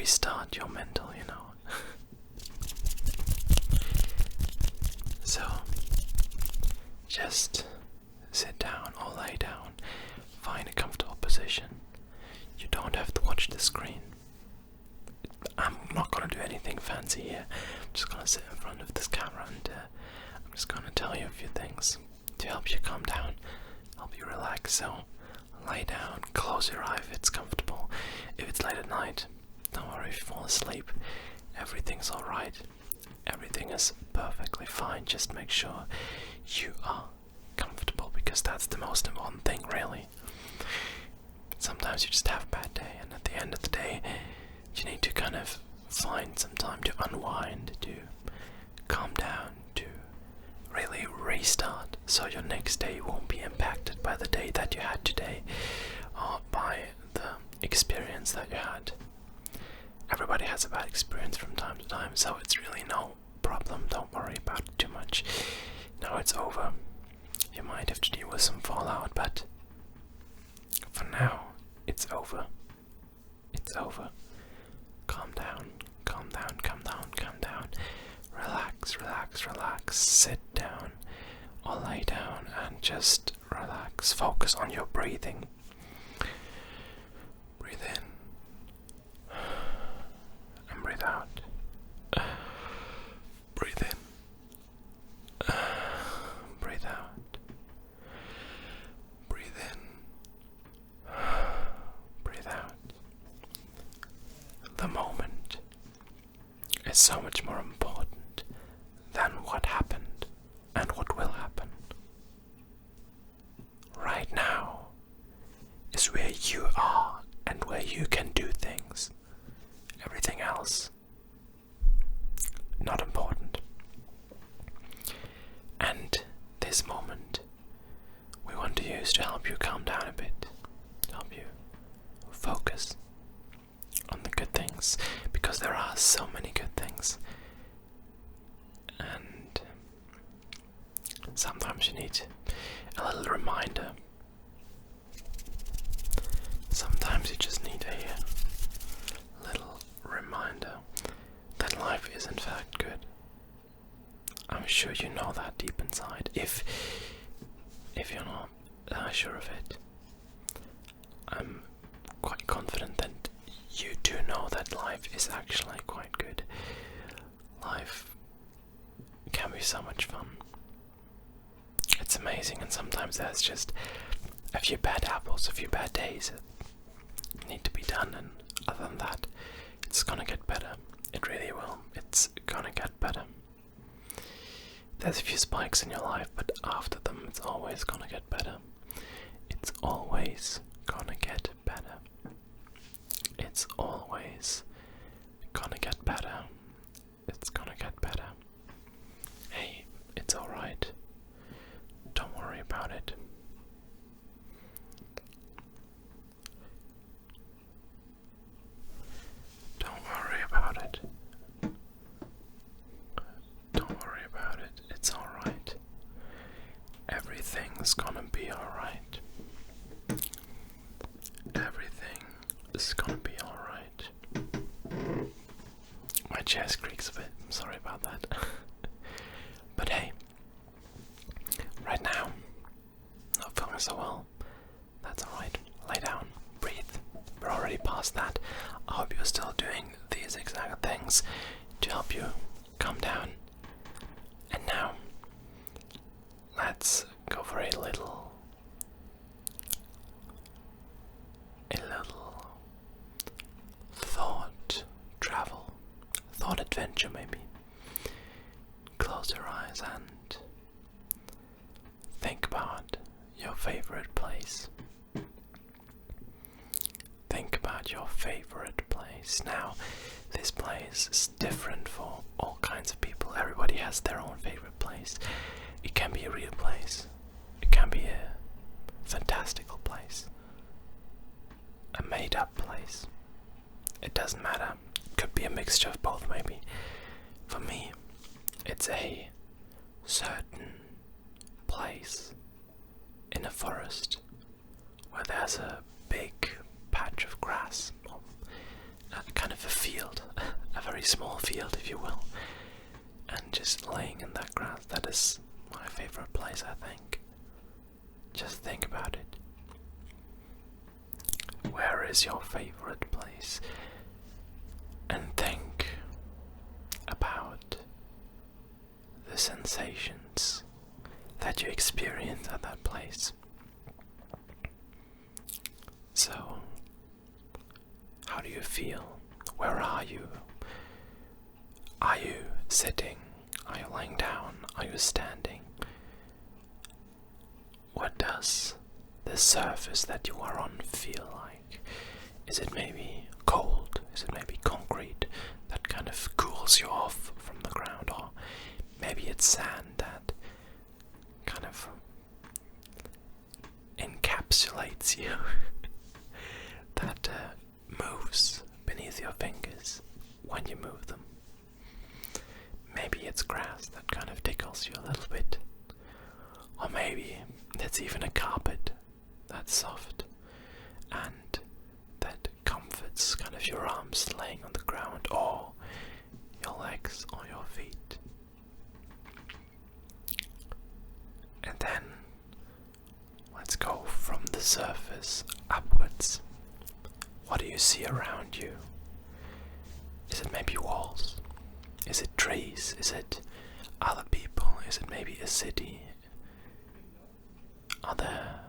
restart your mental, So, just sit down or lay down, find a comfortable position. You don't have to watch the screen. I'm not gonna do anything fancy here. I'm just gonna sit in front of this camera and I'm just gonna tell you a few things to help you calm down, help you relax. So, lay down, close your eye if it's comfortable. If it's late at night, don't worry if you fall asleep. Everything's alright. Everything is perfectly fine. Just make sure you are comfortable, because that's the most important thing, really. Sometimes you just have a bad day, and at the end of the day, you need to kind of find some time to unwind, to calm down, to really restart, so your next day won't be impacted by the day that you had today, or by the experience that you had. Everybody has a bad experience from time to time, so it's really no problem. Don't worry about it too much. Now it's over. You might have to deal with some fallout, but for now, it's over. It's over. Calm down, calm down, calm down, calm down. Relax, relax, relax. Sit down or lay down and just relax. Focus on your breathing. Breathe in and breathe out. Breathe in. Breathe out. Breathe in. Breathe out. The moment is so much more important than what happened and what will happen. Right now is where you are and where you can do things. Everything else, not important. And this moment we want to use to help you calm down a bit, to help you focus on the good things, because there are so many good things, and sometimes you need a little reminder. Sometimes you just need a little reminder that life is in fact good. I'm sure you know that deep inside. If you're not sure of it, I'm quite confident that you do know that life is actually quite good. Life can be so much fun. It's amazing, and sometimes there's just a few bad apples, a few bad days that need to be done, and other than that, it's gonna get better. It really will. It's gonna get better. There's a few spikes in your life, but after them, it's always gonna get better. It's always gonna get better. It's always gonna get better. It's gonna get better. Hey, it's alright. Don't worry about it. Don't worry about it. Don't worry about it. It's alright. Everything's gonna be alright. Everything is gonna be alright. My chest creaks a bit. I'm sorry about that. But hey, right now, not feeling so well. That's alright. Lay down. Breathe. We're already past that. I hope you're still doing these exact things to help you calm down. And now, let's go for a little thought travel, thought adventure maybe. Close your eyes and think about your favorite place. Think about your favorite place. Now, this place is different for all kinds of people. Everybody has their own favorite place. It can be a real place. It can be a fantastical place. A made-up place. It doesn't matter. It could be a mixture of both, maybe. For me, it's a certain place in a forest where there's a big patch of grass, or kind of a field small field, if you will, and just laying in that grass. That is my favorite place, I think. Just think about it. Where is your favorite place? And think about the sensations that you experience at that place. So, how do you feel? Where are you? Are you sitting? Are you lying down? Are you standing? What does the surface that you are on feel like? Is it maybe cold? Is it maybe concrete that kind of cools you off from the ground? Or maybe it's sand that kind of encapsulates you, that moves beneath your fingers when you move them. Maybe it's grass that kind of tickles you a little bit. Or maybe it's even a carpet that's soft and that comforts kind of your arms laying on the ground, or your legs or your feet. And then let's go from the surface upwards. What do you see around you? Is it maybe walls? Is it trees? Is it other people? Is it maybe a city? Are there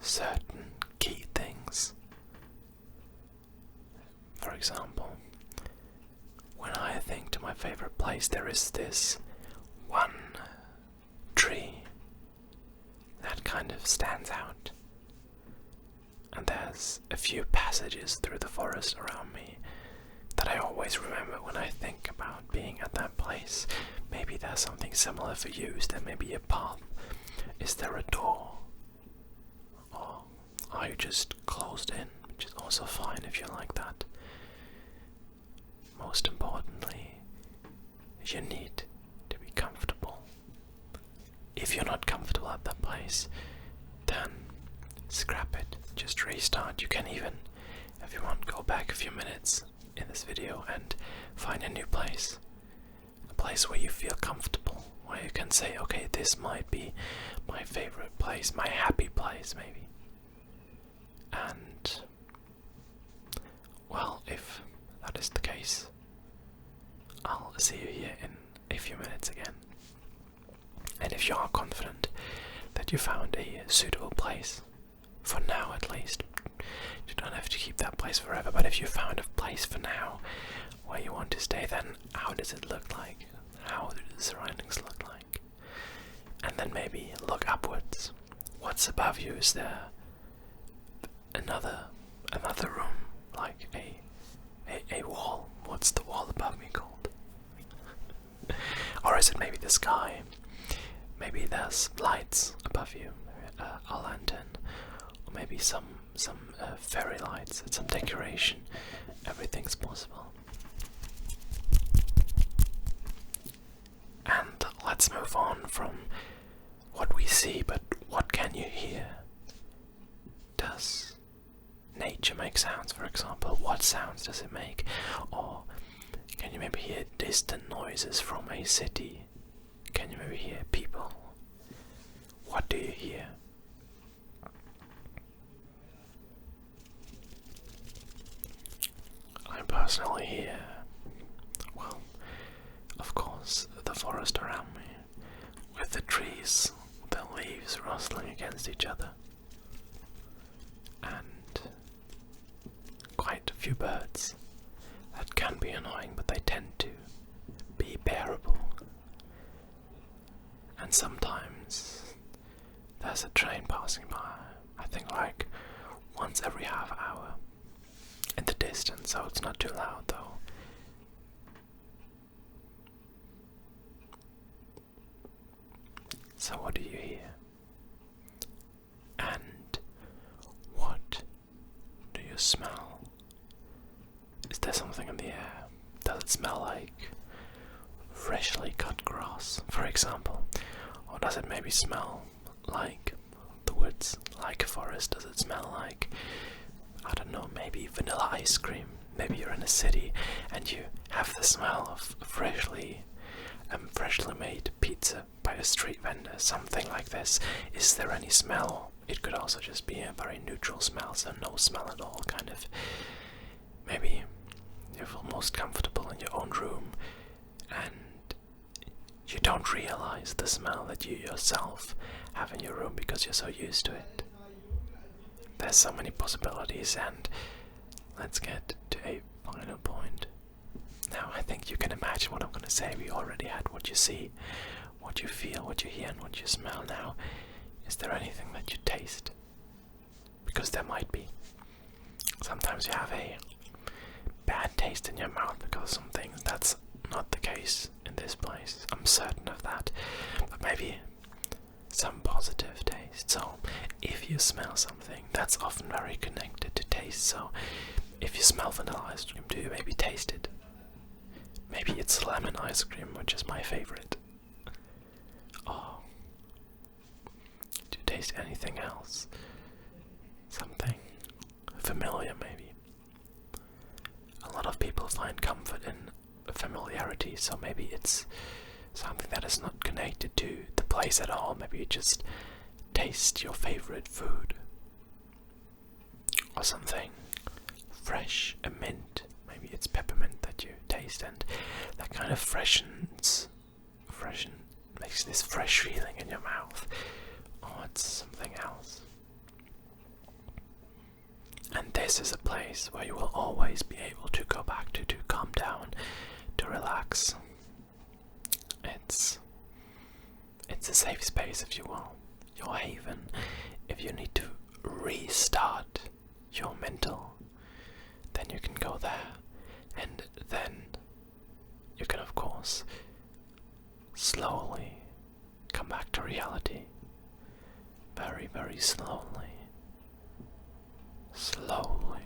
certain key things? For example, when I think to my favorite place, there is this one tree that kind of stands out. And there's a few passages through the forest around me that I always remember when I think about being at that place. Maybe there's something similar for you. Is there maybe a path? Is there a door? Or are you just closed in? Which is also fine if you like that. Most importantly, you need to be comfortable. If you're not comfortable at that place, then scrap it. Just restart. You can even, if you want, go back a few minutes in this video and find a new place. A place where you feel comfortable, where you can say, okay, this might be my favorite place, my happy place maybe. And, well, if that is the case, I'll see you here in a few minutes again. And if you are confident that you found a suitable place, for now at least, you don't have to keep that place forever, but if you found a place for now where you want to stay, then how does it look like? How do the surroundings look like? And then maybe look upwards. What's above you? Is there another room, like a wall? What's the wall above me called? Or is it maybe the sky? Maybe there's lights above you, a lantern, or maybe some fairy lights and some decoration. Everything's possible. And let's move on from what we see, but what can you hear? Does nature make sounds, for example? What sounds does it make? Or can you maybe hear distant noises from a city? Can you maybe hear people? What do you hear? I personally hear, well, of course, the forest around me, with the trees, the leaves rustling against each other, and quite a few birds that can be annoying, but they tend to be bearable. And sometimes there's a train passing by, I think like once every half hour in the distance, so it's not too loud though. So what do you hear? And what do you smell? Is there something in the air? Does it smell like freshly cut grass, for example? Or does it maybe smell like the woods, like a forest? Does it smell like, I don't know, maybe vanilla ice cream? maybe you're in a city and you have the smell of freshly made pizza by a street vendor, something like this. Is there any smell? It could also just be a very neutral smell, so no smell at all, kind of. Maybe you feel most comfortable in your own room and you don't realize the smell that you yourself have in your room because you're so used to it. There's so many possibilities, and let's get to a final point. Now, I think you can imagine what I'm going to say. We already had what you see, what you feel, what you hear, and what you smell. Now, is there anything that you taste? Because there might be. Sometimes you have a bad taste in your mouth because of some things. That's not the case in this place. I'm certain of that. But maybe some positive taste. So, if you smell something, that's often very connected to taste. So, if you smell vanilla ice cream, do you maybe taste it? Maybe it's lemon ice cream, which is my favorite. Oh. Do you taste anything else? Something familiar, maybe. A lot of people find comfort in familiarity, so maybe it's something that is not connected to the place at all. Maybe you just taste your favorite food. Or something fresh, a mint. Maybe it's peppermint that you taste, and that kind of makes this fresh feeling in your mouth. Or it's something else. And this is a place where you will always be able to go back to calm down, to relax. It's a safe space, if you will, your haven. If you need to restart your mental, then you can go there, and then you can, of course, slowly come back to reality. Very, very slowly. Slowly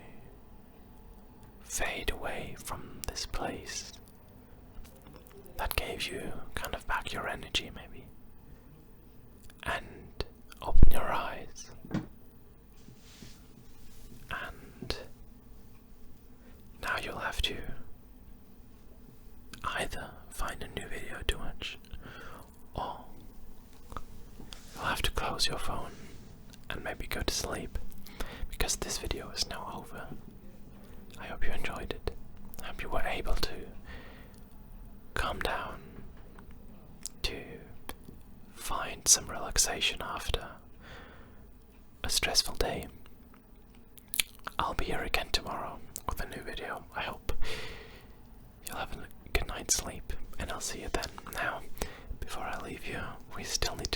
fade away from this place that gave you kind of back your energy, maybe, and open your eyes and now you'll have to either find a new video to watch, or you'll have to close your phone and maybe go to sleep, because this video is now over. I hope you enjoyed it. I hope you were able to calm down, to find some relaxation after a stressful day. I'll be here again tomorrow with a new video. I hope you'll have a good night's sleep, and I'll see you then. Now, before I leave you, we still need